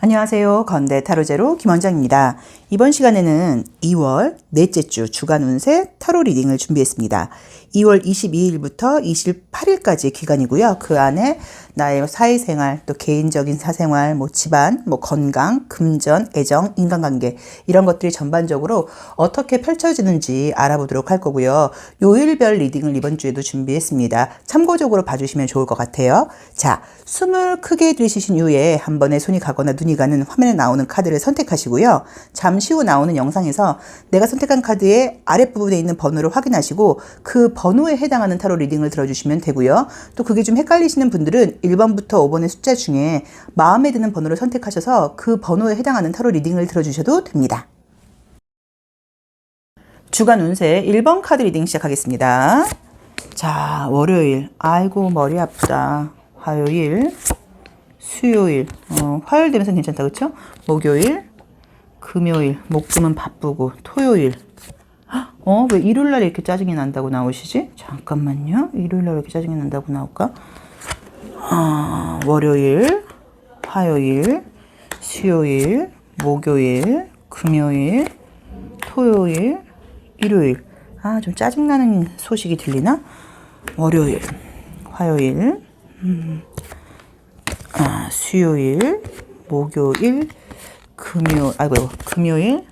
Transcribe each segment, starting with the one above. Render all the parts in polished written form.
안녕하세요. 건대 타로제로 김원장입니다. 이번 시간에는 2월 넷째 주 주간 운세 타로 리딩을 준비했습니다. 2월 22일부터 28일까지 기간이고요. 그 안에 나의 사회생활, 또 개인적인 사생활, 집안, 건강, 금전, 애정, 인간관계 이런 것들이 전반적으로 어떻게 펼쳐지는지 알아보도록 할 거고요. 요일별 리딩을 이번 주에도 준비했습니다. 참고적으로 봐주시면 좋을 것 같아요. 자, 숨을 크게 들이쉬신 이후에 한 번에 손이 가거나 눈이 가는 화면에 나오는 카드를 선택하시고요. 잠시 후 나오는 영상에서 내가 선택한 카드의 아랫부분에 있는 번호를 확인하시고 그 번호에 해당하는 타로 리딩을 들어주시면 되고요. 또 그게 좀 헷갈리시는 분들은 1번부터 5번의 숫자 중에 마음에 드는 번호를 선택하셔서 그 번호에 해당하는 타로 리딩을 들어주셔도 됩니다. 주간 운세 1번 카드 리딩 시작하겠습니다. 자, 월요일. 아이고 머리 아프다. 화요일, 수요일, 화요일 되면서 괜찮다, 그쵸? 목요일, 금요일, 목금은 바쁘고, 토요일. 왜 일요일날 이렇게 짜증이 난다고 나오시지? 잠깐만요. 일요일날 왜 이렇게 짜증이 난다고 나올까? 월요일, 화요일, 수요일, 목요일, 금요일, 토요일, 일요일. 좀 짜증나는 소식이 들리나? 월요일, 화요일, 수요일, 목요일, 금요일,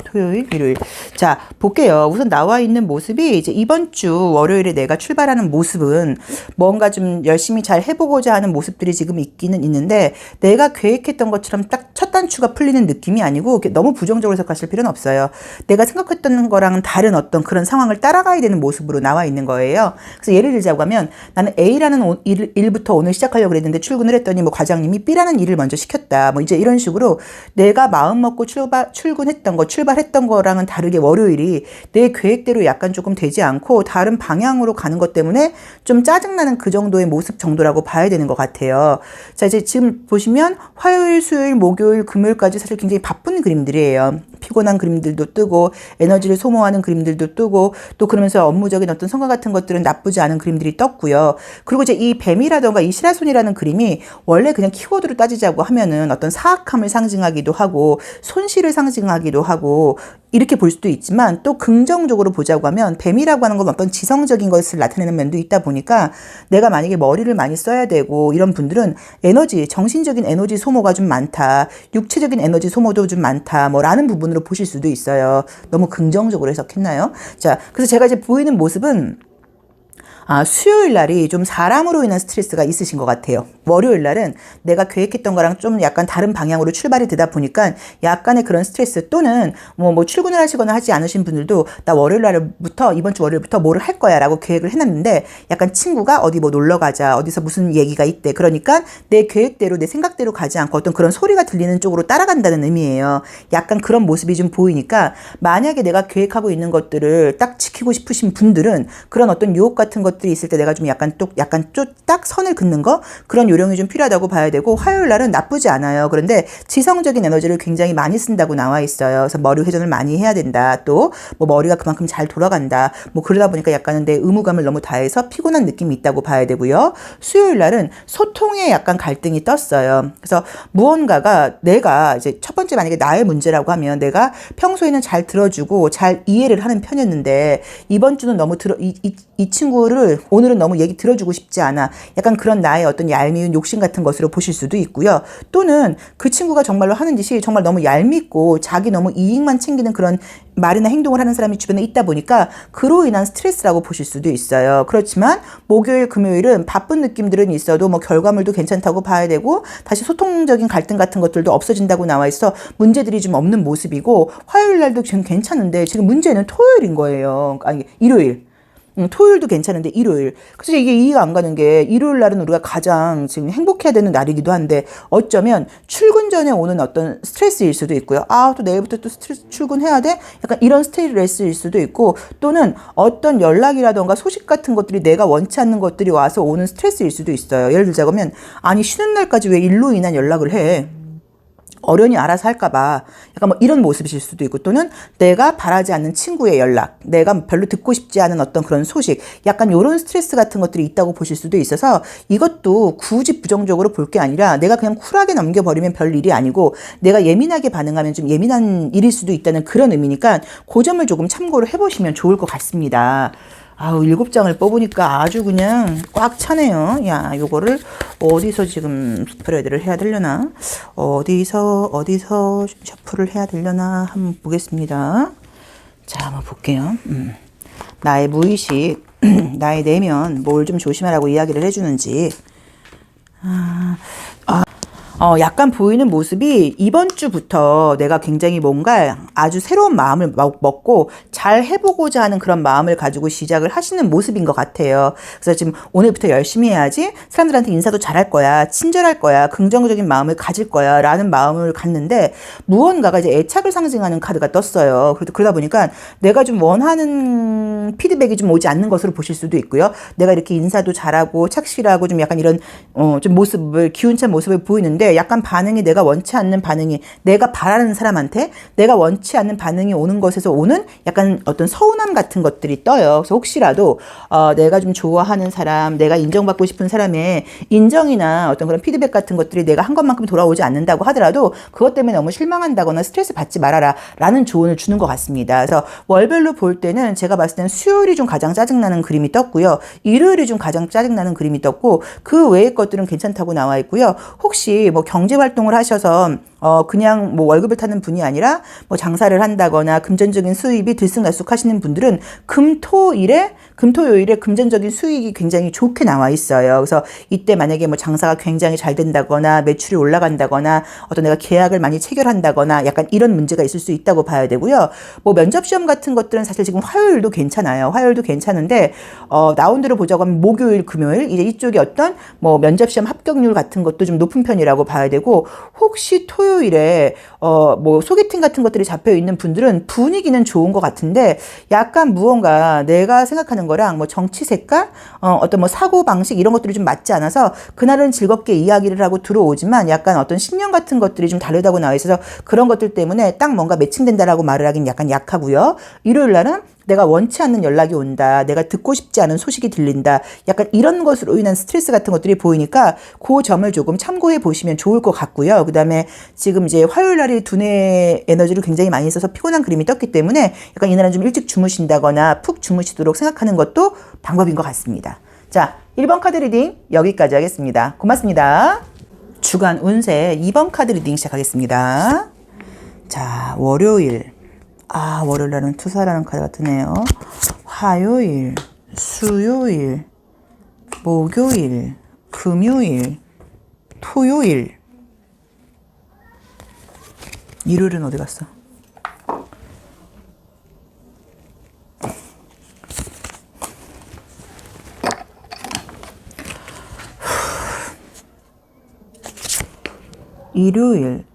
토요일, 일요일. 자, 볼게요. 우선 나와 있는 모습이 이제 이번 주 월요일에 내가 출발하는 모습은 뭔가 좀 열심히 잘 해보고자 하는 모습들이 지금 있기는 있는데 내가 계획했던 것처럼 딱 첫 단추가 풀리는 느낌이 아니고 너무 부정적으로 해석하실 필요는 없어요. 내가 생각했던 거랑은 다른 어떤 그런 상황을 따라가야 되는 모습으로 나와 있는 거예요. 그래서 예를 들자고 하면 나는 A라는 일부터 오늘 시작하려고 그랬는데 출근을 했더니 과장님이 B라는 일을 먼저 시켰다. 이제 이런 식으로 내가 마음 먹고 출발했던 거랑은 다르게 월요일이 내 계획대로 약간 조금 되지 않고 다른 방향으로 가는 것 때문에 좀 짜증나는 그 정도의 모습 정도라고 봐야 되는 것 같아요. 자, 이제 지금 보시면 화요일, 수요일, 목요일, 금요일까지 사실 굉장히 바쁜 그림들이에요. 피곤한 그림들도 뜨고 에너지를 소모하는 그림들도 뜨고 또 그러면서 업무적인 어떤 성과 같은 것들은 나쁘지 않은 그림들이 떴고요. 그리고 이제 이 뱀이라던가 이 시라손이라는 그림이 원래 그냥 키워드로 따지자고 하면은 어떤 사악함을 상징하기도 하고 손실을 상징하기도 하고 이렇게 볼 수도 있지만 또 긍정적으로 보자고 하면 뱀이라고 하는 건 어떤 지성적인 것을 나타내는 면도 있다 보니까 내가 만약에 머리를 많이 써야 되고 이런 분들은 정신적인 에너지 소모가 좀 많다. 육체적인 에너지 소모도 좀 많다. 라는 부분으로 보실 수도 있어요. 너무 긍정적으로 해석했나요? 자, 그래서 제가 이제 보이는 모습은 수요일 날이 좀 사람으로 인한 스트레스가 있으신 것 같아요. 월요일 날은 내가 계획했던 거랑 좀 약간 다른 방향으로 출발이 되다 보니까 약간의 그런 스트레스 또는 출근을 하시거나 하지 않으신 분들도 나 이번 주 월요일부터 뭐를 할 거야 라고 계획을 해놨는데 약간 친구가 어디 놀러 가자, 어디서 무슨 얘기가 있대. 그러니까 내 계획대로 내 생각대로 가지 않고 어떤 그런 소리가 들리는 쪽으로 따라간다는 의미예요. 약간 그런 모습이 좀 보이니까 만약에 내가 계획하고 있는 것들을 딱 지키고 싶으신 분들은 그런 어떤 유혹 같은 것들이 있을 때 내가 좀 약간 딱 선을 긋는 거 그런 요령이 좀 필요하다고 봐야 되고 화요일 날은 나쁘지 않아요. 그런데 지성적인 에너지를 굉장히 많이 쓴다고 나와 있어요. 그래서 머리 회전을 많이 해야 된다. 또 머리가 그만큼 잘 돌아간다. 그러다 보니까 약간은 내 의무감을 너무 다해서 피곤한 느낌이 있다고 봐야 되고요. 수요일 날은 소통에 약간 갈등이 떴어요. 그래서 무언가가 내가 이제 첫 번째 만약에 나의 문제라고 하면 내가 평소에는 잘 들어주고 잘 이해를 하는 편이었는데 이번 주는 너무 이 친구를 오늘은 너무 얘기 들어주고 싶지 않아. 약간 그런 나의 어떤 얄미운 욕심 같은 것으로 보실 수도 있고요. 또는 그 친구가 정말로 하는 짓이 정말 너무 얄밉고 자기 너무 이익만 챙기는 그런 말이나 행동을 하는 사람이 주변에 있다 보니까 그로 인한 스트레스라고 보실 수도 있어요. 그렇지만 목요일, 금요일은 바쁜 느낌들은 있어도 결과물도 괜찮다고 봐야 되고 다시 소통적인 갈등 같은 것들도 없어진다고 나와 있어 문제들이 좀 없는 모습이고 화요일 날도 지금 괜찮은데 지금 문제는 토요일인 거예요. 일요일. 토요일도 괜찮은데 일요일. 그래서 이게 이해가 안 가는 게 일요일 날은 우리가 가장 지금 행복해야 되는 날이기도 한데 어쩌면 출근 전에 오는 어떤 스트레스일 수도 있고요. 또 내일부터 또 출근해야 돼? 약간 이런 스트레스일 수도 있고 또는 어떤 연락이라던가 소식 같은 것들이 내가 원치 않는 것들이 와서 오는 스트레스일 수도 있어요. 예를 들자면 쉬는 날까지 왜 일로 인한 연락을 해? 어련히 알아서 할까봐 약간 뭐 이런 모습이실 수도 있고, 또는 내가 바라지 않는 친구의 연락, 내가 별로 듣고 싶지 않은 어떤 그런 소식, 약간 이런 스트레스 같은 것들이 있다고 보실 수도 있어서, 이것도 굳이 부정적으로 볼 게 아니라 내가 그냥 쿨하게 넘겨버리면 별 일이 아니고 내가 예민하게 반응하면 좀 예민한 일일 수도 있다는 그런 의미니까 그 점을 조금 참고를 해보시면 좋을 것 같습니다. 아우, 7장을 뽑으니까 아주 그냥 꽉 차네요. 야, 요거를 어디서 지금 스프레드를 해야 되려나? 어디서 셔플을 해야 되려나? 한번 보겠습니다. 자, 한번 볼게요. 나의 무의식, 나의 내면 뭘 좀 조심하라고 이야기를 해주는지. 약간 보이는 모습이 이번 주부터 내가 굉장히 뭔가 아주 새로운 마음을 먹고 잘 해보고자 하는 그런 마음을 가지고 시작을 하시는 모습인 것 같아요. 그래서 지금 오늘부터 열심히 해야지, 사람들한테 인사도 잘할 거야, 친절할 거야, 긍정적인 마음을 가질 거야 라는 마음을 갖는데, 무언가가 이제 애착을 상징하는 카드가 떴어요. 그러다 보니까 내가 좀 원하는 피드백이 좀 오지 않는 것으로 보실 수도 있고요. 내가 이렇게 인사도 잘하고 착실하고 좀 약간 이런 좀 모습을, 기운찬 모습을 보이는데, 약간 반응이 내가 원치 않는 반응이, 내가 바라는 사람한테 내가 원치 않는 반응이 오는 것에서 오는 약간 어떤 서운함 같은 것들이 떠요. 그래서 혹시라도 내가 좀 좋아하는 사람, 내가 인정받고 싶은 사람의 인정이나 어떤 그런 피드백 같은 것들이 내가 한 것만큼 돌아오지 않는다고 하더라도 그것 때문에 너무 실망한다거나 스트레스 받지 말아라 라는 조언을 주는 것 같습니다. 그래서 월별로 볼 때는 제가 봤을 때는 수요일이 좀 가장 짜증나는 그림이 떴고요. 일요일이 좀 가장 짜증나는 그림이 떴고, 그 외의 것들은 괜찮다고 나와 있고요. 혹시 뭐 경제 활동을 하셔서 그냥 뭐 월급을 타는 분이 아니라 뭐 장사를 한다거나 금전적인 수입이 들쑥날쑥 하시는 분들은 금토요일에 금전적인 수익이 굉장히 좋게 나와 있어요. 그래서 이때 만약에 뭐 장사가 굉장히 잘 된다거나 매출이 올라간다거나 어떤 내가 계약을 많이 체결한다거나 약간 이런 문제가 있을 수 있다고 봐야 되고요. 뭐 면접 시험 같은 것들은 사실 지금 화요일도 괜찮아요. 화요일도 괜찮은데 나온 대로 보자고 하면 목요일, 금요일 이제 이쪽에 어떤 뭐 면접 시험 합격률 같은 것도 좀 높은 편이라고 봐야 되고, 혹시 토요일에 뭐 소개팅 같은 것들이 잡혀 있는 분들은 분위기는 좋은 것 같은데, 약간 무언가 내가 생각하는 거랑 뭐 정치 색깔, 어떤 뭐 사고 방식 이런 것들이 좀 맞지 않아서 그날은 즐겁게 이야기를 하고 들어오지만 약간 어떤 신념 같은 것들이 좀 다르다고 나와 있어서 그런 것들 때문에 딱 뭔가 매칭된다라고 말을 하긴 약간 약하고요. 일요일 날은 내가 원치 않는 연락이 온다, 내가 듣고 싶지 않은 소식이 들린다, 약간 이런 것으로 인한 스트레스 같은 것들이 보이니까 그 점을 조금 참고해 보시면 좋을 것 같고요. 그 다음에 지금 이제 화요일 날이 두뇌 에너지를 굉장히 많이 써서 피곤한 그림이 떴기 때문에 약간 이날은 좀 일찍 주무신다거나 푹 주무시도록 생각하는 것도 방법인 것 같습니다. 자, 1번 카드 리딩 여기까지 하겠습니다. 고맙습니다. 주간 운세 2번 카드 리딩 시작하겠습니다. 자, 월요일. 월요일 날은 투사라는 카드가 뜨네요. 화요일, 수요일, 목요일, 금요일, 토요일. 일요일은 어디 갔어? 일요일.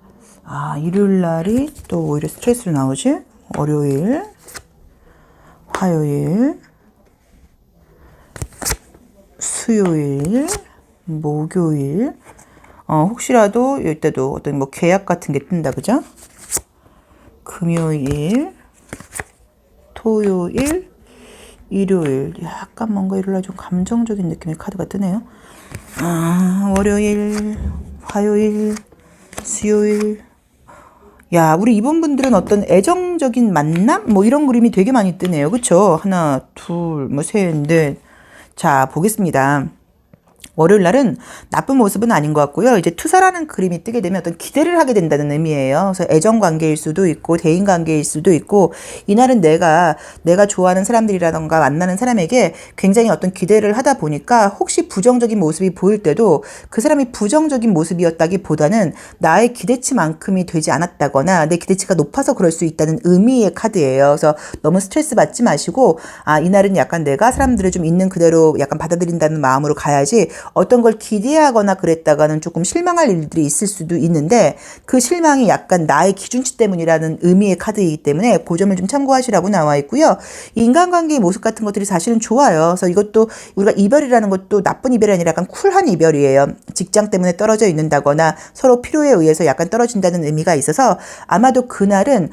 일요일 날이 또 오히려 스트레스로 나오지? 월요일, 화요일, 수요일, 목요일. 혹시라도 이때도 어떤 뭐 계약 같은 게 뜬다, 그죠? 금요일, 토요일, 일요일. 약간 뭔가 일요일 날 좀 감정적인 느낌의 카드가 뜨네요. 월요일, 화요일, 수요일. 야, 우리 이번 분들은 어떤 애정적인 만남? 뭐 이런 그림이 되게 많이 뜨네요. 그쵸? 하나, 둘, 뭐 셋, 넷. 자, 보겠습니다. 월요일 날은 나쁜 모습은 아닌 것 같고요. 이제 투사라는 그림이 뜨게 되면 어떤 기대를 하게 된다는 의미예요. 그래서 애정 관계일 수도 있고 대인 관계일 수도 있고, 이날은 내가 좋아하는 사람들이라던가 만나는 사람에게 굉장히 어떤 기대를 하다 보니까 혹시 부정적인 모습이 보일 때도 그 사람이 부정적인 모습이었다기보다는 나의 기대치만큼이 되지 않았다거나 내 기대치가 높아서 그럴 수 있다는 의미의 카드예요. 그래서 너무 스트레스 받지 마시고, 이날은 약간 내가 사람들을 좀 있는 그대로 약간 받아들인다는 마음으로 가야지, 어떤 걸 기대하거나 그랬다가는 조금 실망할 일들이 있을 수도 있는데 그 실망이 약간 나의 기준치 때문이라는 의미의 카드이기 때문에 그 점을 좀 참고하시라고 나와 있고요. 인간관계의 모습 같은 것들이 사실은 좋아요. 그래서 이것도 우리가 이별이라는 것도 나쁜 이별이 아니라 약간 쿨한 이별이에요. 직장 때문에 떨어져 있는다거나 서로 필요에 의해서 약간 떨어진다는 의미가 있어서 아마도 그날은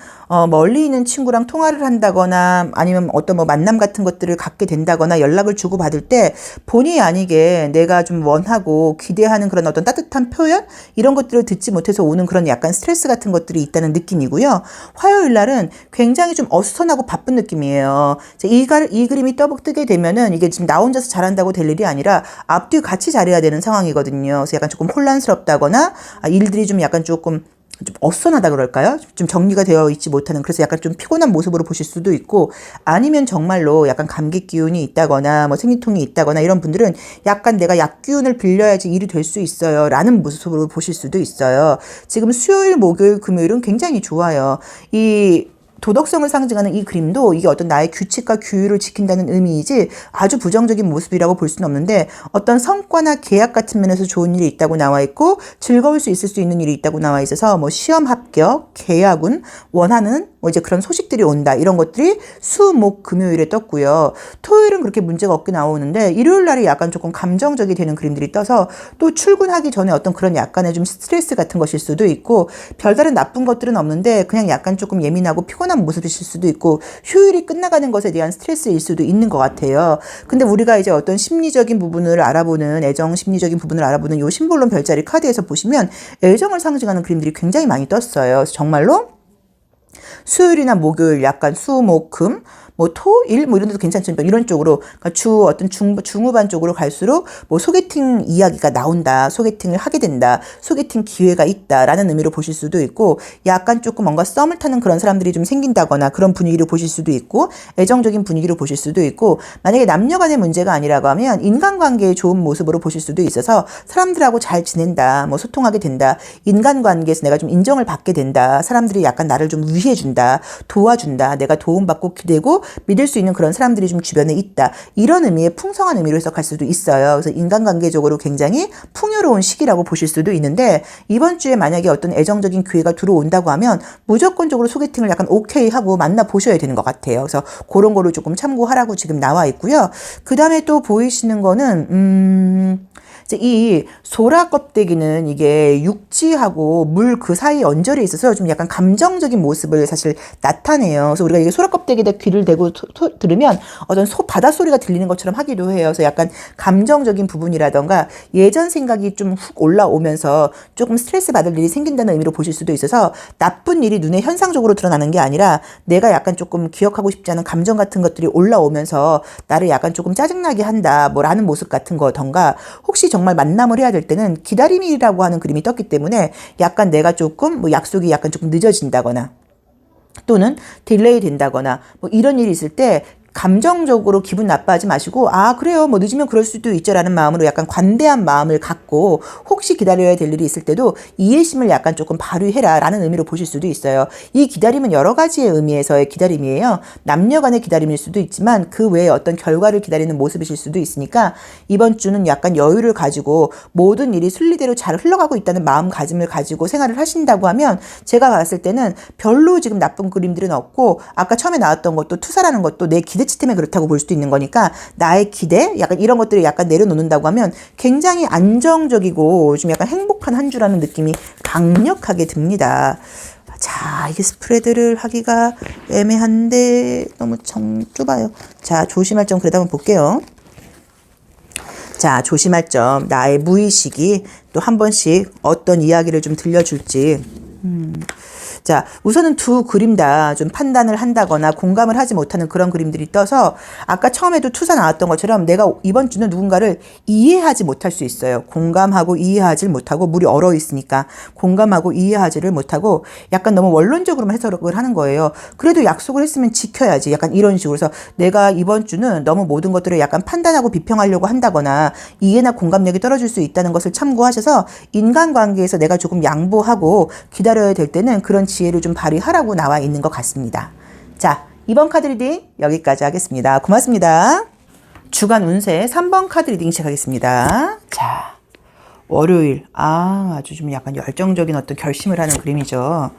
멀리 있는 친구랑 통화를 한다거나 아니면 어떤 뭐 만남 같은 것들을 갖게 된다거나 연락을 주고받을 때 본의 아니게 내가 좀 원하고 기대하는 그런 어떤 따뜻한 표현 이런 것들을 듣지 못해서 오는 그런 약간 스트레스 같은 것들이 있다는 느낌이고요. 화요일 날은 굉장히 좀 어수선하고 바쁜 느낌이에요. 이 그림이 떠뜨게 되면은 이게 지금 나 혼자서 잘한다고 될 일이 아니라 앞뒤 같이 잘해야 되는 상황이거든요. 그래서 약간 조금 혼란스럽다거나 일들이 좀 약간 좀 어수선하다 그럴까요? 좀 정리가 되어 있지 못하는 그래서 약간 좀 피곤한 모습으로 보실 수도 있고 아니면 정말로 약간 감기 기운이 있다거나 뭐 생리통이 있다거나 이런 분들은 약간 내가 약 기운을 빌려야지 일이 될 수 있어요 라는 모습으로 보실 수도 있어요. 지금 수요일, 목요일, 금요일은 굉장히 좋아요. 이 도덕성을 상징하는 이 그림도 이게 어떤 나의 규칙과 규율을 지킨다는 의미이지 아주 부정적인 모습이라고 볼 수는 없는데 어떤 성과나 계약 같은 면에서 좋은 일이 있다고 나와 있고 즐거울 수 있을 수 있는 일이 있다고 나와 있어서 뭐 시험 합격, 계약운, 원하는 뭐 이제 그런 소식들이 온다 이런 것들이 수, 목, 금요일에 떴고요. 토요일은 그렇게 문제가 없게 나오는데 일요일 날이 약간 조금 감정적이 되는 그림들이 떠서 또 출근하기 전에 어떤 그런 약간의 좀 스트레스 같은 것일 수도 있고 별다른 나쁜 것들은 없는데 그냥 약간 조금 예민하고 피곤한 모습이실 수도 있고 휴일이 끝나가는 것에 대한 스트레스일 수도 있는 것 같아요. 근데 우리가 이제 어떤 심리적인 부분을 알아보는 애정 심리적인 부분을 알아보는 요 심볼론 별자리 카드에서 보시면 애정을 상징하는 그림들이 굉장히 많이 떴어요. 그래서 정말로 수요일이나 목요일 약간 수, 목, 금, 뭐 토, 일 뭐 이런 데도 괜찮지만 이런 쪽으로 그러니까 어떤 중후반 쪽으로 갈수록 뭐 소개팅 이야기가 나온다. 소개팅을 하게 된다. 소개팅 기회가 있다라는 의미로 보실 수도 있고 약간 조금 뭔가 썸을 타는 그런 사람들이 좀 생긴다거나 그런 분위기로 보실 수도 있고 애정적인 분위기로 보실 수도 있고 만약에 남녀 간의 문제가 아니라고 하면 인간관계의 좋은 모습으로 보실 수도 있어서 사람들하고 잘 지낸다. 뭐 소통하게 된다. 인간관계에서 내가 좀 인정을 받게 된다. 사람들이 약간 나를 좀 위해준다. 도와준다. 내가 도움받고 기대고 믿을 수 있는 그런 사람들이 좀 주변에 있다. 이런 의미의 풍성한 의미로 해석할 수도 있어요. 그래서 인간관계적으로 굉장히 풍요로운 시기라고 보실 수도 있는데 이번 주에 만약에 어떤 애정적인 기회가 들어온다고 하면 무조건적으로 소개팅을 약간 오케이 하고 만나보셔야 되는 것 같아요. 그래서 그런 거를 조금 참고하라고 지금 나와 있고요. 그 다음에 또 보이시는 거는 이 소라 껍데기는 이게 육지하고 물 그 사이 언저리에 있어서 좀 약간 감정적인 모습을 사실 나타내요. 그래서 우리가 이게 소라 껍데기에다 귀를 대고 들으면 어떤 바닷소리가 들리는 것처럼 하기도 해요. 그래서 약간 감정적인 부분이라던가 예전 생각이 좀 훅 올라오면서 조금 스트레스 받을 일이 생긴다는 의미로 보실 수도 있어서 나쁜 일이 눈에 현상적으로 드러나는 게 아니라 내가 약간 조금 기억하고 싶지 않은 감정 같은 것들이 올라오면서 나를 약간 조금 짜증나게 한다 뭐라는 모습 같은 거던가 혹시 정말 만남을 해야 될 때는 기다림이라고 하는 그림이 떴기 때문에 약간 내가 조금 뭐 약속이 약간 조금 늦어진다거나 또는 딜레이 된다거나 뭐 이런 일이 있을 때 감정적으로 기분 나빠하지 마시고 그래요 뭐 늦으면 그럴 수도 있죠 라는 마음으로 약간 관대한 마음을 갖고 혹시 기다려야 될 일이 있을 때도 이해심을 약간 조금 발휘해라 라는 의미로 보실 수도 있어요. 이 기다림은 여러 가지의 의미에서의 기다림이에요. 남녀 간의 기다림일 수도 있지만 그 외에 어떤 결과를 기다리는 모습이실 수도 있으니까 이번 주는 약간 여유를 가지고 모든 일이 순리대로 잘 흘러가고 있다는 마음가짐을 가지고 생활을 하신다고 하면 제가 봤을 때는 별로 지금 나쁜 그림들은 없고 아까 처음에 나왔던 것도 투사라는 것도 내 기대치 때문에 그렇다고 볼 수도 있는 거니까 나의 기대 약간 이런 것들을 약간 내려놓는다고 하면 굉장히 안정적이고 좀 약간 행복한 한 주라는 느낌이 강력하게 듭니다. 자, 이게 스프레드를 하기가 애매한데 너무 좁아요. 자, 조심할 점 그래도 한번 볼게요. 자, 조심할 점 나의 무의식이 또 한 번씩 어떤 이야기를 좀 들려줄지 자, 우선은 두 그림 다 좀 판단을 한다거나 공감을 하지 못하는 그런 그림들이 떠서 아까 처음에도 투사 나왔던 것처럼 내가 이번 주는 누군가를 이해하지 못할 수 있어요. 공감하고 이해하지 못하고 물이 얼어 있으니까 공감하고 이해하지를 못하고 약간 너무 원론적으로만 해석을 하는 거예요. 그래도 약속을 했으면 지켜야지. 약간 이런 식으로 해서 내가 이번 주는 너무 모든 것들을 약간 판단하고 비평하려고 한다거나 이해나 공감력이 떨어질 수 있다는 것을 참고하셔서 인간관계에서 내가 조금 양보하고 기다려야 될 때는 그런 지혜를 좀 발휘하라고 나와 있는 것 같습니다. 자, 이번 카드 리딩 여기까지 하겠습니다. 고맙습니다. 주간 운세 3번 카드 리딩 시작하겠습니다. 자, 월요일. 아주 좀 약간 열정적인 어떤 결심을 하는 그림이죠.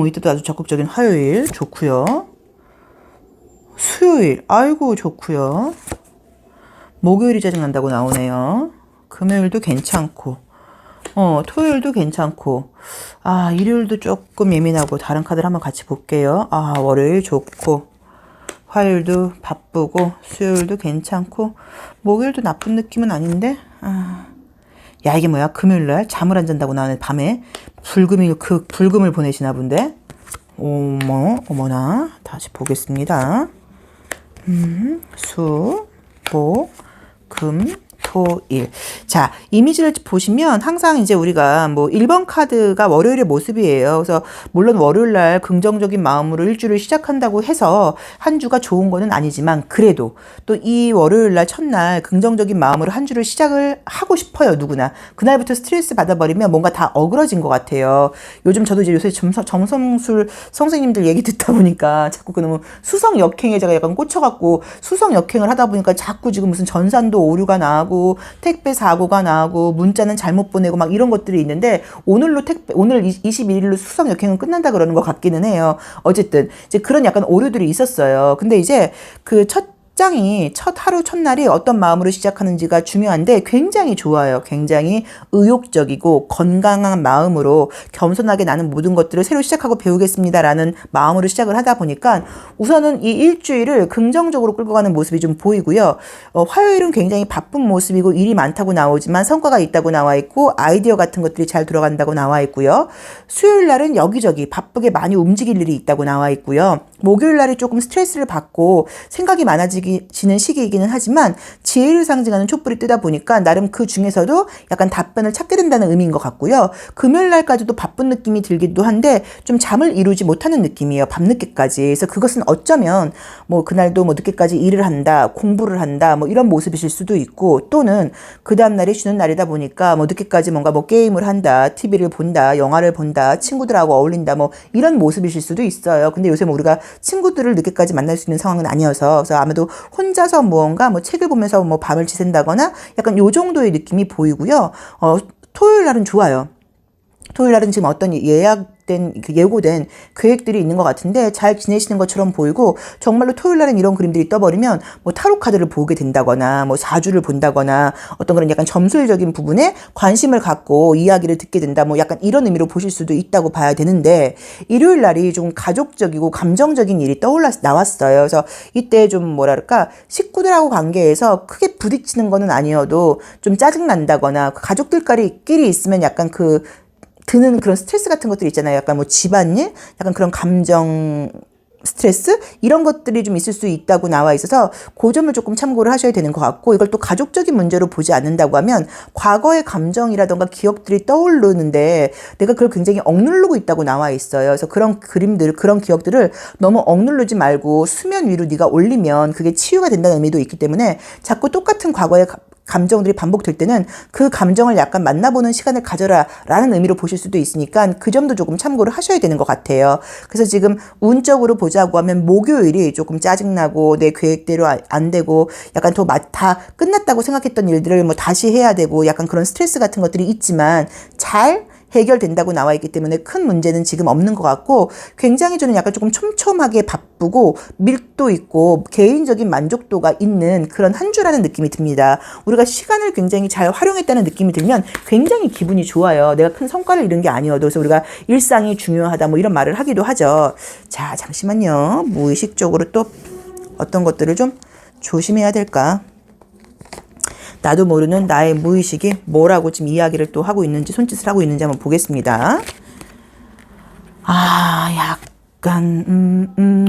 이때도 아주 적극적인 화요일. 좋고요. 수요일. 아이고, 좋고요. 목요일이 짜증난다고 나오네요. 금요일도 괜찮고. 토요일도 괜찮고. 일요일도 조금 예민하고. 다른 카드를 한번 같이 볼게요. 월요일 좋고. 화요일도 바쁘고. 수요일도 괜찮고. 목요일도 나쁜 느낌은 아닌데. 야, 이게 뭐야? 금요일날 잠을 안 잔다고 나오네. 밤에 불금을 보내시나 본데. 어머나. 다시 보겠습니다. 수, 목, 금, 토, 일. 자, 이미지를 보시면 항상 이제 우리가 뭐 1번 카드가 월요일의 모습이에요. 그래서 물론 월요일 날 긍정적인 마음으로 일주를 시작한다고 해서 한 주가 좋은 거는 아니지만 그래도 또 이 월요일 날 첫날 긍정적인 마음으로 한 주를 시작을 하고 싶어요. 누구나. 그날부터 스트레스 받아버리면 뭔가 다 어그러진 것 같아요. 요즘 저도 이제 요새 정성술 선생님들 얘기 듣다 보니까 자꾸 그 너무 수성 역행에 제가 약간 꽂혀갖고 수성 역행을 하다 보니까 자꾸 지금 무슨 전산도 오류가 나고 택배 사고가 나고 문자는 잘못 보내고 막 이런 것들이 있는데 오늘 21일로 수성 역행은 끝난다 그러는 것 같기는 해요. 어쨌든 이제 그런 약간 오류들이 있었어요. 근데 이제 그 첫 하루 첫날이 어떤 마음으로 시작하는지가 중요한데 굉장히 좋아요. 굉장히 의욕적이고 건강한 마음으로 겸손하게 나는 모든 것들을 새로 시작하고 배우겠습니다라는 마음으로 시작을 하다 보니까 우선은 이 일주일을 긍정적으로 끌고 가는 모습이 좀 보이고요. 화요일은 굉장히 바쁜 모습이고 일이 많다고 나오지만 성과가 있다고 나와 있고 아이디어 같은 것들이 잘 들어간다고 나와 있고요. 수요일 날은 여기저기 바쁘게 많이 움직일 일이 있다고 나와 있고요. 목요일 날이 조금 스트레스를 받고 생각이 많아지는 시기이기는 하지만 지혜를 상징하는 촛불이 뜨다 보니까 나름 그 중에서도 약간 답변을 찾게 된다는 의미인 것 같고요. 금요일 날까지도 바쁜 느낌이 들기도 한데 좀 잠을 이루지 못하는 느낌이에요. 밤늦게까지. 그래서 그것은 어쩌면 뭐 그날도 뭐 늦게까지 일을 한다, 공부를 한다, 뭐 이런 모습이실 수도 있고 또는 그 다음날이 쉬는 날이다 보니까 뭐 늦게까지 뭔가 뭐 게임을 한다, TV를 본다, 영화를 본다, 친구들하고 어울린다, 뭐 이런 모습이실 수도 있어요. 근데 요새 뭐 우리가 친구들을 늦게까지 만날 수 있는 상황은 아니어서 그래서 아마도 혼자서 무언가 뭐 책을 보면서 뭐 밤을 지샌다거나 약간 요 정도의 느낌이 보이고요. 토요일 날은 좋아요. 토요일 날은 지금 어떤 예고된 계획들이 있는 것 같은데 잘 지내시는 것처럼 보이고 정말로 토요일 날은 이런 그림들이 떠버리면 뭐 타로 카드를 보게 된다거나 뭐 사주를 본다거나 어떤 그런 약간 점술적인 부분에 관심을 갖고 이야기를 듣게 된다 뭐 약간 이런 의미로 보실 수도 있다고 봐야 되는데 일요일 날이 좀 가족적이고 감정적인 일이 나왔어요. 그래서 이때 좀 뭐랄까 식구들하고 관계에서 크게 부딪히는 거는 아니어도 좀 짜증난다거나 가족들끼리 있으면 약간 드는 그런 스트레스 같은 것들이 있잖아요. 약간 뭐 집안일, 약간 그런 감정 스트레스 이런 것들이 좀 있을 수 있다고 나와 있어서 그 점을 조금 참고를 하셔야 되는 것 같고 이걸 또 가족적인 문제로 보지 않는다고 하면 과거의 감정이라던가 기억들이 떠오르는데 내가 그걸 굉장히 억누르고 있다고 나와 있어요. 그래서 그런 그림들, 그런 기억들을 너무 억누르지 말고 수면 위로 네가 올리면 그게 치유가 된다는 의미도 있기 때문에 자꾸 똑같은 과거의 감정들이 반복될 때는 그 감정을 약간 만나보는 시간을 가져라 라는 의미로 보실 수도 있으니까 그 점도 조금 참고를 하셔야 되는 것 같아요. 그래서 지금 운적으로 보자고 하면 목요일이 조금 짜증나고 내 계획대로 안 되고 약간 다 끝났다고 생각했던 일들을 뭐 다시 해야 되고 약간 그런 스트레스 같은 것들이 있지만 잘 해결된다고 나와 있기 때문에 큰 문제는 지금 없는 것 같고 굉장히 저는 약간 조금 촘촘하게 바쁘고 밀도 있고 개인적인 만족도가 있는 그런 한 주라는 느낌이 듭니다. 우리가 시간을 굉장히 잘 활용했다는 느낌이 들면 굉장히 기분이 좋아요. 내가 큰 성과를 이룬 게 아니어도 그래서 우리가 일상이 중요하다 뭐 이런 말을 하기도 하죠. 자, 잠시만요. 무의식적으로 또 어떤 것들을 좀 조심해야 될까? 나도 모르는 나의 무의식이 뭐라고 지금 이야기를 또 하고 있는지 손짓을 하고 있는지 한번 보겠습니다. 약간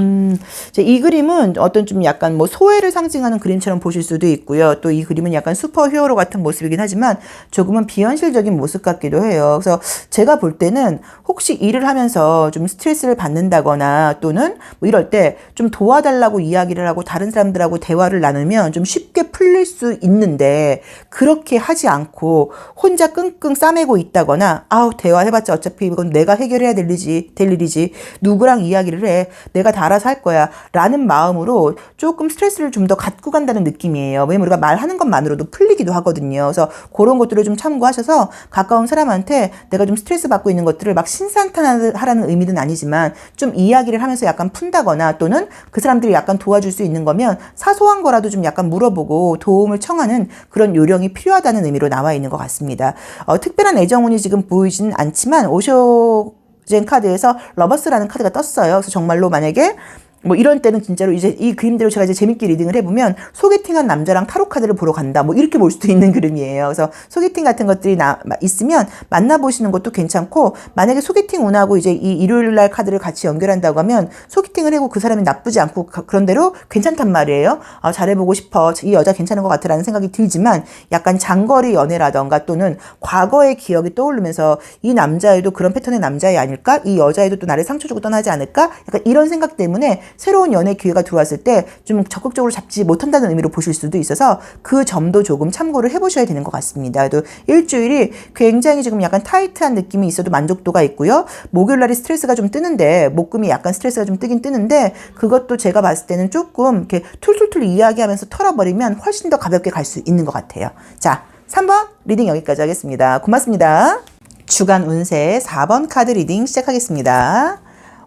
이 그림은 어떤 좀 약간 뭐 소외를 상징하는 그림처럼 보실 수도 있고요. 또 이 그림은 약간 슈퍼 히어로 같은 모습이긴 하지만 조금은 비현실적인 모습 같기도 해요. 그래서 제가 볼 때는 혹시 일을 하면서 좀 스트레스를 받는다거나 또는 뭐 이럴 때 좀 도와달라고 이야기를 하고 다른 사람들하고 대화를 나누면 좀 쉽게 풀릴 수 있는데 그렇게 하지 않고 혼자 끙끙 싸매고 있다거나 대화해봤자 어차피 이건 내가 해결해야 될 일이지 누구랑 이야기를 해. 내가 다 알아서 할 거야. 라는 마음으로 조금 스트레스를 좀 더 갖고 간다는 느낌이에요. 왜냐면 우리가 말하는 것만으로도 풀리기도 하거든요. 그래서 그런 것들을 좀 참고하셔서 가까운 사람한테 내가 좀 스트레스 받고 있는 것들을 막 신산탄하라는 의미는 아니지만 좀 이야기를 하면서 약간 푼다거나 또는 그 사람들이 약간 도와줄 수 있는 거면 사소한 거라도 좀 약간 물어보고 도움을 청하는 그런 요령이 필요하다는 의미로 나와 있는 것 같습니다. 특별한 애정운이 지금 보이진 않지만 오쇼젠 카드에서 러버스라는 카드가 떴어요. 그래서 정말로 만약에 뭐 이런 때는 진짜로 이제 이 그림대로 제가 이제 재밌게 리딩을 해보면 소개팅한 남자랑 타로 카드를 보러 간다 뭐 이렇게 볼 수도 있는 그림이에요. 그래서 소개팅 같은 것들이 있으면 만나보시는 것도 괜찮고, 만약에 소개팅 운하고 이제 이 일요일날 카드를 같이 연결한다고 하면 소개팅을 하고 그 사람이 나쁘지 않고 그런 대로 괜찮단 말이에요. 잘해보고 싶어, 이 여자 괜찮은 것 같아라는 생각이 들지만 약간 장거리 연애라던가 또는 과거의 기억이 떠오르면서 이 남자애도 그런 패턴의 남자애 아닐까? 이 여자애도 또 나를 상처 주고 떠나지 않을까? 약간 이런 생각 때문에 새로운 연애 기회가 들어왔을 때 좀 적극적으로 잡지 못한다는 의미로 보실 수도 있어서 그 점도 조금 참고를 해보셔야 되는 것 같습니다. 또 일주일이 굉장히 지금 약간 타이트한 느낌이 있어도 만족도가 있고요. 목요일날이 스트레스가 좀 뜨는데, 목금이 약간 스트레스가 좀 뜨긴 뜨는데 그것도 제가 봤을 때는 조금 이렇게 툴툴툴 이야기하면서 털어버리면 훨씬 더 가볍게 갈 수 있는 것 같아요. 자, 3번 리딩 여기까지 하겠습니다. 고맙습니다. 주간 운세 4번 카드 리딩 시작하겠습니다.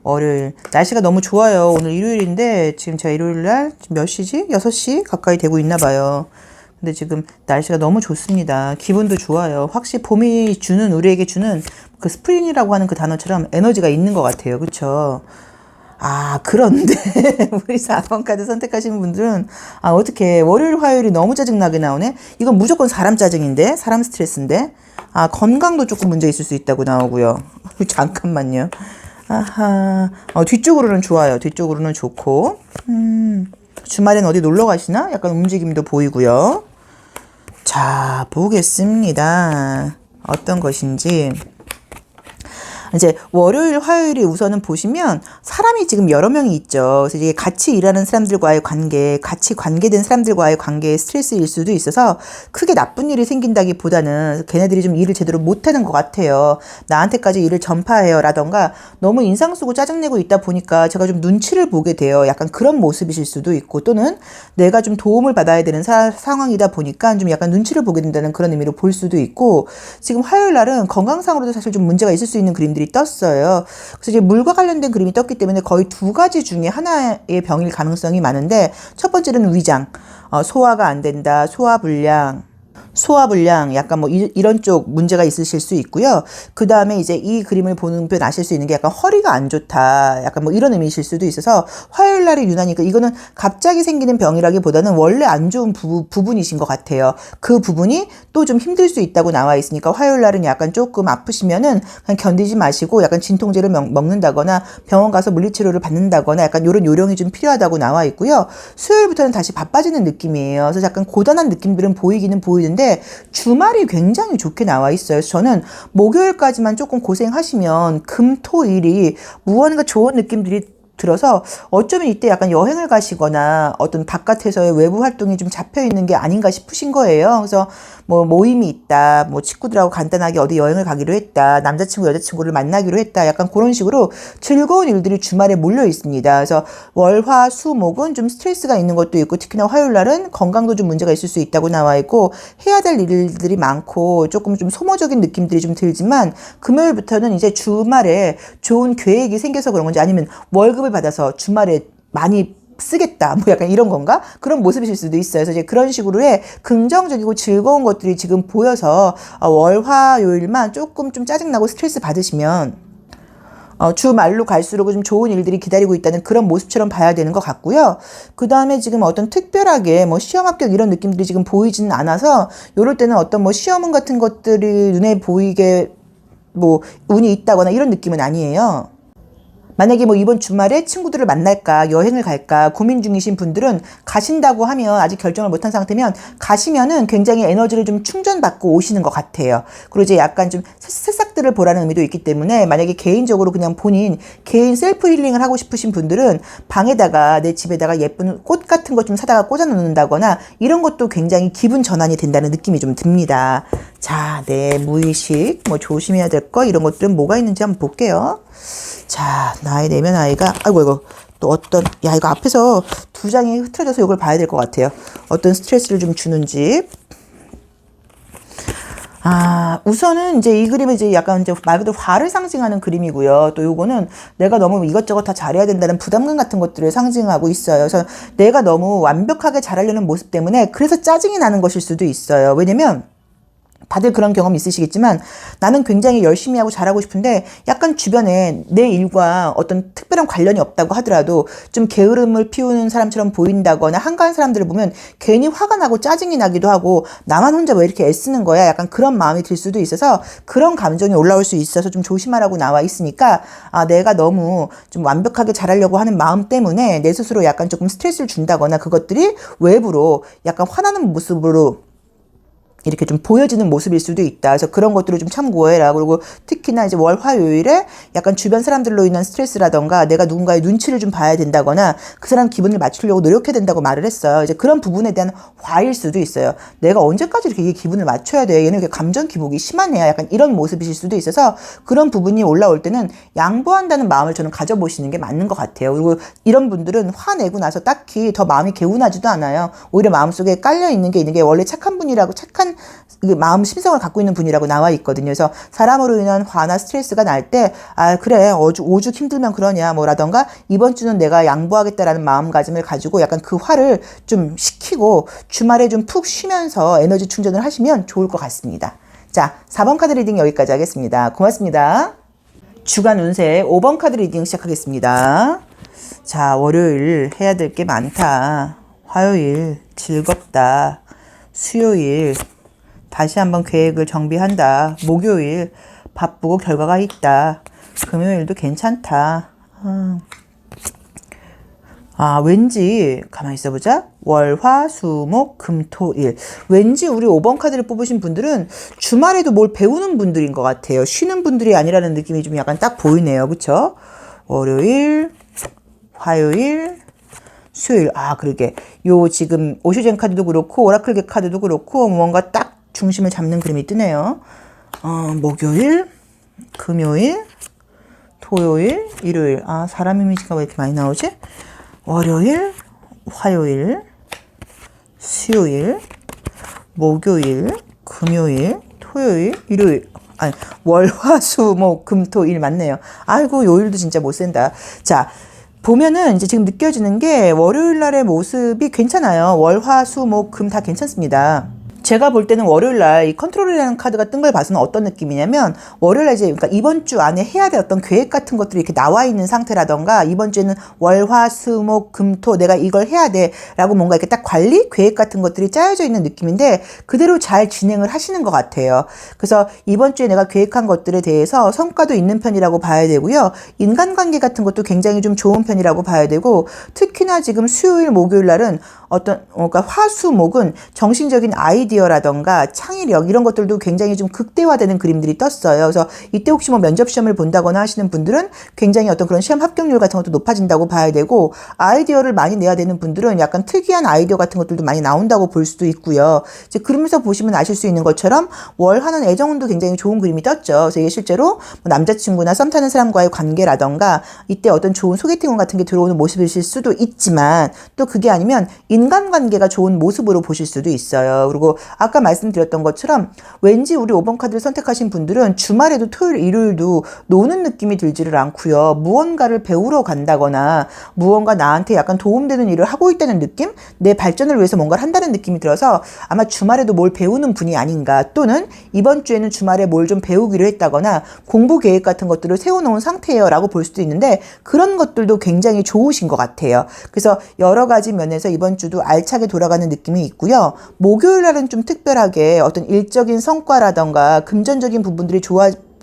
월요일 날씨가 너무 좋아요. 오늘 일요일인데 지금 제가 일요일날 몇 시지? 6시 가까이 되고 있나 봐요. 근데 지금 날씨가 너무 좋습니다. 기분도 좋아요. 확실히 봄이 주는, 우리에게 주는 그 스프링이라고 하는 그 단어처럼 에너지가 있는 것 같아요. 그쵸? 그런데 우리 4번 카드 선택하시는 분들은 어떻게 월요일 화요일이 너무 짜증나게 나오네. 이건 무조건 사람 짜증인데, 사람 스트레스인데. 건강도 조금 문제 있을 수 있다고 나오고요. 잠깐만요. 뒤쪽으로는 좋아요. 뒤쪽으로는 좋고. 주말엔 어디 놀러 가시나? 약간 움직임도 보이고요. 자, 보겠습니다. 어떤 것인지. 이제 월요일, 화요일이 우선은 보시면 사람이 지금 여러 명이 있죠. 그래서 이게 같이 일하는 사람들과의 관계, 같이 관계된 사람들과의 관계에 스트레스일 수도 있어서 크게 나쁜 일이 생긴다기보다는 걔네들이 좀 일을 제대로 못하는 것 같아요. 나한테까지 일을 전파해요 라던가 너무 인상 쓰고 짜증내고 있다 보니까 제가 좀 눈치를 보게 돼요. 약간 그런 모습이실 수도 있고, 또는 내가 좀 도움을 받아야 되는 상황이다 보니까 좀 약간 눈치를 보게 된다는 그런 의미로 볼 수도 있고, 지금 화요일 날은 건강상으로도 사실 좀 문제가 있을 수 있는 그림들이 떴어요. 그래서 이제 물과 관련된 그림이 떴기 때문에 거의 두 가지 중에 하나의 병일 가능성이 많은데, 첫 번째는 위장, 소화가 안 된다, 소화불량, 약간 뭐 이런 쪽 문제가 있으실 수 있고요. 그 다음에 이제 이 그림을 보는 편 아실 수 있는 게 약간 허리가 안 좋다, 약간 뭐 이런 의미이실 수도 있어서 화요일 날에 유난히 이거는 갑자기 생기는 병이라기보다는 원래 안 좋은 부분이신 것 같아요. 그 부분이 또 좀 힘들 수 있다고 나와 있으니까 화요일 날은 약간 조금 아프시면은 그냥 견디지 마시고 약간 진통제를 먹는다거나 병원 가서 물리치료를 받는다거나 약간 이런 요령이 좀 필요하다고 나와 있고요. 수요일부터는 다시 바빠지는 느낌이에요. 그래서 약간 고단한 느낌들은 보이기는 보이는데 주말이 굉장히 좋게 나와 있어요. 그래서 저는 목요일까지만 조금 고생하시면 금, 토, 일이 무언가 좋은 느낌들이 들어서 어쩌면 이때 약간 여행을 가시거나 어떤 바깥에서의 외부 활동이 좀 잡혀 있는 게 아닌가 싶으신 거예요. 그래서 뭐 모임이 있다, 뭐 친구들하고 간단하게 어디 여행을 가기로 했다, 남자친구 여자친구를 만나기로 했다, 약간 그런 식으로 즐거운 일들이 주말에 몰려 있습니다. 그래서 월, 화, 수, 목은 좀 스트레스가 있는 것도 있고, 특히나 화요일 날은 건강도 좀 문제가 있을 수 있다고 나와 있고, 해야 될 일들이 많고 조금 좀 소모적인 느낌들이 좀 들지만, 금요일부터는 이제 주말에 좋은 계획이 생겨서 그런 건지, 아니면 월급을 받아서 주말에 많이 쓰겠다, 뭐 약간 이런 건가? 그런 모습이실 수도 있어요. 그래서 이제 그런 식으로의 긍정적이고 즐거운 것들이 지금 보여서 월, 화, 요일만 조금 좀 짜증나고 스트레스 받으시면 주말로 갈수록 좀 좋은 일들이 기다리고 있다는 그런 모습처럼 봐야 되는 것 같고요. 그 다음에 지금 어떤 특별하게 뭐 시험 합격 이런 느낌들이 지금 보이지는 않아서, 요럴 때는 어떤 뭐 시험원 같은 것들이 눈에 보이게 뭐 운이 있다거나 이런 느낌은 아니에요. 만약에 뭐 이번 주말에 친구들을 만날까, 여행을 갈까 고민 중이신 분들은 가신다고 하면, 아직 결정을 못한 상태면 가시면은 굉장히 에너지를 좀 충전받고 오시는 것 같아요. 그리고 이제 약간 좀 새싹들을 보라는 의미도 있기 때문에, 만약에 개인적으로 그냥 본인 개인 셀프 힐링을 하고 싶으신 분들은 방에다가, 내 집에다가 예쁜 꽃 같은 것 좀 사다가 꽂아 놓는다거나 이런 것도 굉장히 기분 전환이 된다는 느낌이 좀 듭니다. 자, 내 무의식, 뭐 조심해야 될 거 이런 것들은 뭐가 있는지 한번 볼게요. 자, 나의 내면 아이가, 아이고, 또 어떤, 야, 이거 앞에서 두 장이 흐트러져서 이걸 봐야 될 것 같아요. 어떤 스트레스를 좀 주는지. 우선은 이제 이 그림은 이제 약간 이제 말 그대로 화를 상징하는 그림이고요. 또 요거는 내가 너무 이것저것 다 잘해야 된다는 부담감 같은 것들을 상징하고 있어요. 그래서 내가 너무 완벽하게 잘하려는 모습 때문에 그래서 짜증이 나는 것일 수도 있어요. 왜냐면 다들 그런 경험 있으시겠지만 나는 굉장히 열심히 하고 잘하고 싶은데 약간 주변에 내 일과 어떤 특별한 관련이 없다고 하더라도 좀 게으름을 피우는 사람처럼 보인다거나 한가한 사람들을 보면 괜히 화가 나고 짜증이 나기도 하고 나만 혼자 왜 이렇게 애쓰는 거야? 약간 그런 마음이 들 수도 있어서 그런 감정이 올라올 수 있어서 좀 조심하라고 나와 있으니까 내가 너무 좀 완벽하게 잘하려고 하는 마음 때문에 내 스스로 약간 조금 스트레스를 준다거나 그것들이 외부로 약간 화나는 모습으로 이렇게 좀 보여지는 모습일 수도 있다. 그래서 그런 것들을 좀 참고해라. 그리고 특히나 이제 월, 화, 요일에 약간 주변 사람들로 인한 스트레스라던가 내가 누군가의 눈치를 좀 봐야 된다거나 그 사람 기분을 맞추려고 노력해야 된다고 말을 했어요. 이제 그런 부분에 대한 화일 수도 있어요. 내가 언제까지 이렇게 기분을 맞춰야 돼? 얘는 이렇게 감정 기복이 심한 애야. 약간 이런 모습이실 수도 있어서 그런 부분이 올라올 때는 양보한다는 마음을 저는 가져보시는 게 맞는 것 같아요. 그리고 이런 분들은 화내고 나서 딱히 더 마음이 개운하지도 않아요. 오히려 마음속에 깔려 있는 게 원래 착한 분이라고 착한 마음 심성을 갖고 있는 분이라고 나와 있거든요. 그래서 사람으로 인한 화나 스트레스가 날 때 그래 오죽 힘들면 그러냐 뭐라던가 이번 주는 내가 양보하겠다라는 마음가짐을 가지고 약간 그 화를 좀 식히고 주말에 좀 푹 쉬면서 에너지 충전을 하시면 좋을 것 같습니다. 자, 4번 카드 리딩 여기까지 하겠습니다. 고맙습니다. 주간 운세 5번 카드 리딩 시작하겠습니다. 자, 월요일 해야 될 게 많다. 화요일 즐겁다. 수요일 다시 한번 계획을 정비한다. 목요일 바쁘고 결과가 있다. 금요일도 괜찮다. 왠지 가만히 있어보자. 월, 화, 수, 목, 금, 토, 일. 왠지 우리 5번 카드를 뽑으신 분들은 주말에도 뭘 배우는 분들인 것 같아요. 쉬는 분들이 아니라는 느낌이 좀 약간 딱 보이네요. 그쵸? 월요일, 화요일, 수요일. 그러게. 요 지금 오슈젠 카드도 그렇고 오라클 카드도 그렇고 뭔가 딱 중심을 잡는 그림이 뜨네요. 목요일, 금요일, 토요일, 일요일. 사람 이미지가 왜 이렇게 많이 나오지? 월요일, 화요일, 수요일, 목요일, 금요일, 토요일, 일요일. 월, 화, 수, 목, 금, 토, 일 맞네요. 아이고, 요일도 진짜 못 센다. 자, 보면은 이제 지금 느껴지는 게 월요일 날의 모습이 괜찮아요. 월, 화, 수, 목, 금 다 괜찮습니다. 제가 볼 때는 월요일날 이 컨트롤이라는 카드가 뜬 걸 봐서는 어떤 느낌이냐면 월요일날 이제 그러니까 이번 주 안에 해야 될 어떤 계획 같은 것들이 이렇게 나와 있는 상태라던가 이번 주에는 월, 화, 수, 목, 금, 토 내가 이걸 해야 돼 라고 뭔가 이렇게 딱 관리 계획 같은 것들이 짜여져 있는 느낌인데 그대로 잘 진행을 하시는 것 같아요. 그래서 이번 주에 내가 계획한 것들에 대해서 성과도 있는 편이라고 봐야 되고요. 인간관계 같은 것도 굉장히 좀 좋은 편이라고 봐야 되고 특히나 지금 수요일, 목요일 날은 그러니까 화수목은 정신적인 아이디어라던가 창의력 이런 것들도 굉장히 좀 극대화되는 그림들이 떴어요. 그래서 이때 혹시 뭐 면접 시험을 본다거나 하시는 분들은 굉장히 어떤 그런 시험 합격률 같은 것도 높아진다고 봐야 되고 아이디어를 많이 내야 되는 분들은 약간 특이한 아이디어 같은 것들도 많이 나온다고 볼 수도 있고요. 이제 그러면서 보시면 아실 수 있는 것처럼 월화는 애정운도 굉장히 좋은 그림이 떴죠. 그래서 이게 실제로 뭐 남자친구나 썸 타는 사람과의 관계라던가 이때 어떤 좋은 소개팅원 같은 게 들어오는 모습이실 수도 있지만 또 그게 아니면 인간관계가 좋은 모습으로 보실 수도 있어요. 그리고 아까 말씀드렸던 것처럼 왠지 우리 5번 카드를 선택하신 분들은 주말에도 토요일, 일요일도 노는 느낌이 들지를 않고요. 무언가를 배우러 간다거나 무언가 나한테 약간 도움되는 일을 하고 있다는 느낌? 내 발전을 위해서 뭔가를 한다는 느낌이 들어서 아마 주말에도 뭘 배우는 분이 아닌가 또는 이번 주에는 주말에 뭘 좀 배우기로 했다거나 공부 계획 같은 것들을 세워놓은 상태예요 라고 볼 수도 있는데 그런 것들도 굉장히 좋으신 것 같아요. 그래서 여러 가지 면에서 이번 주도 알차게 돌아가는 느낌이 있고요. 목요일 날은 좀 특별하게 어떤 일적인 성과라던가 금전적인 부분들이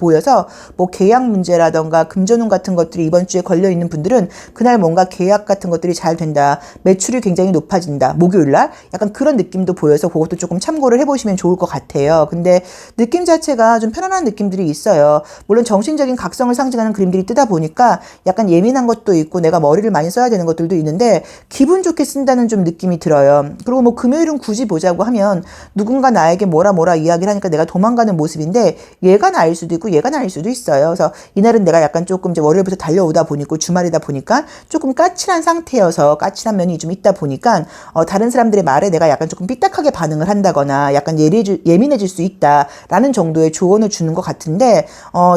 보여서 뭐 계약 문제라던가 금전운 같은 것들이 이번 주에 걸려 있는 분들은 그날 뭔가 계약 같은 것들이 잘 된다. 매출이 굉장히 높아진다. 목요일 날 약간 그런 느낌도 보여서 그것도 조금 참고를 해보시면 좋을 것 같아요. 근데 느낌 자체가 좀 편안한 느낌들이 있어요. 물론 정신적인 각성을 상징하는 그림들이 뜨다 보니까 약간 예민한 것도 있고 내가 머리를 많이 써야 되는 것들도 있는데 기분 좋게 쓴다는 좀 느낌이 들어요. 그리고 뭐 금요일은 굳이 보자고 하면 누군가 나에게 뭐라 이야기를 하니까 내가 도망가는 모습인데 얘가 나일 수도 있고 얘가 나일 수도 있어요. 그래서 이날은 내가 약간 조금 이제 월요일부터 달려오다 보니까 주말이다 보니까 조금 까칠한 상태여서 까칠한 면이 좀 있다 보니까 다른 사람들의 말에 내가 약간 조금 삐딱하게 반응을 한다거나 약간 예민해질 수 있다라는 정도의 조언을 주는 것 같은데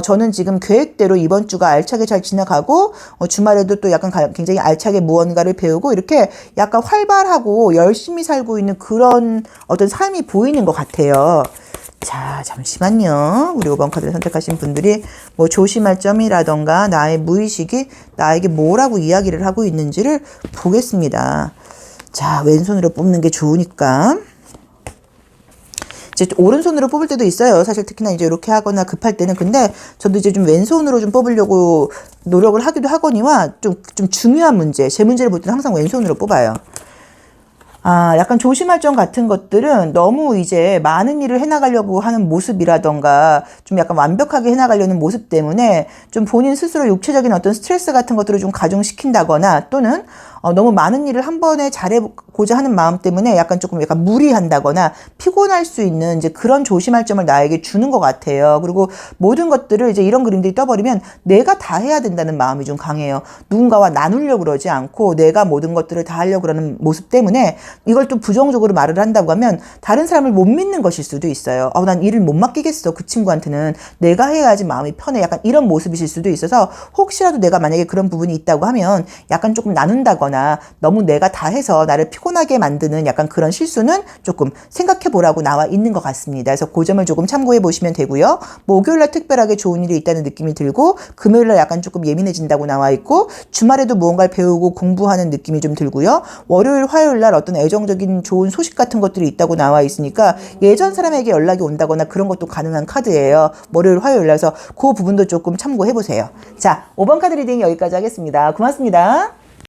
저는 지금 계획대로 이번 주가 알차게 잘 지나가고 주말에도 또 약간 굉장히 알차게 무언가를 배우고 이렇게 약간 활발하고 열심히 살고 있는 그런 어떤 삶이 보이는 것 같아요. 자, 잠시만요. 우리 5번 카드를 선택하신 분들이 뭐 조심할 점이라던가 나의 무의식이 나에게 뭐라고 이야기를 하고 있는지를 보겠습니다. 자, 왼손으로 뽑는 게 좋으니까. 이제 오른손으로 뽑을 때도 있어요. 사실 특히나 이제 이렇게 하거나 급할 때는. 근데 저도 이제 좀 왼손으로 좀 뽑으려고 노력을 하기도 하거니와 좀 중요한 문제, 제 문제를 볼 때는 항상 왼손으로 뽑아요. 약간 조심할 점 같은 것들은 너무 이제 많은 일을 해나가려고 하는 모습이라던가 좀 약간 완벽하게 해나가려는 모습 때문에 좀 본인 스스로 육체적인 어떤 스트레스 같은 것들을 좀 가중시킨다거나 또는 너무 많은 일을 한 번에 잘해고자 하는 마음 때문에 약간 무리한다거나 피곤할 수 있는 이제 그런 조심할 점을 나에게 주는 것 같아요. 그리고 모든 것들을 이제 이런 그림들이 떠버리면 내가 다 해야 된다는 마음이 좀 강해요. 누군가와 나누려고 그러지 않고 내가 모든 것들을 다 하려고 그러는 모습 때문에 이걸 또 부정적으로 말을 한다고 하면 다른 사람을 못 믿는 것일 수도 있어요. 난 일을 못 맡기겠어. 그 친구한테는 내가 해야지 마음이 편해. 약간 이런 모습이실 수도 있어서 혹시라도 내가 만약에 그런 부분이 있다고 하면 약간 조금 나눈다거나 너무 내가 다 해서 나를 피곤하게 만드는 약간 그런 실수는 조금 생각해 보라고 나와 있는 것 같습니다. 그래서 그 점을 조금 참고해 보시면 되고요. 목요일날 특별하게 좋은 일이 있다는 느낌이 들고 금요일날 약간 조금 예민해진다고 나와 있고 주말에도 무언가를 배우고 공부하는 느낌이 좀 들고요. 월요일, 화요일날 어떤 애정적인 좋은 소식 같은 것들이 있다고 나와 있으니까 예전 사람에게 연락이 온다거나 그런 것도 가능한 카드예요. 월요일, 화요일날. 그래서 그 부분도 조금 참고해 보세요. 자, 5번 카드 리딩 여기까지 하겠습니다. 고맙습니다.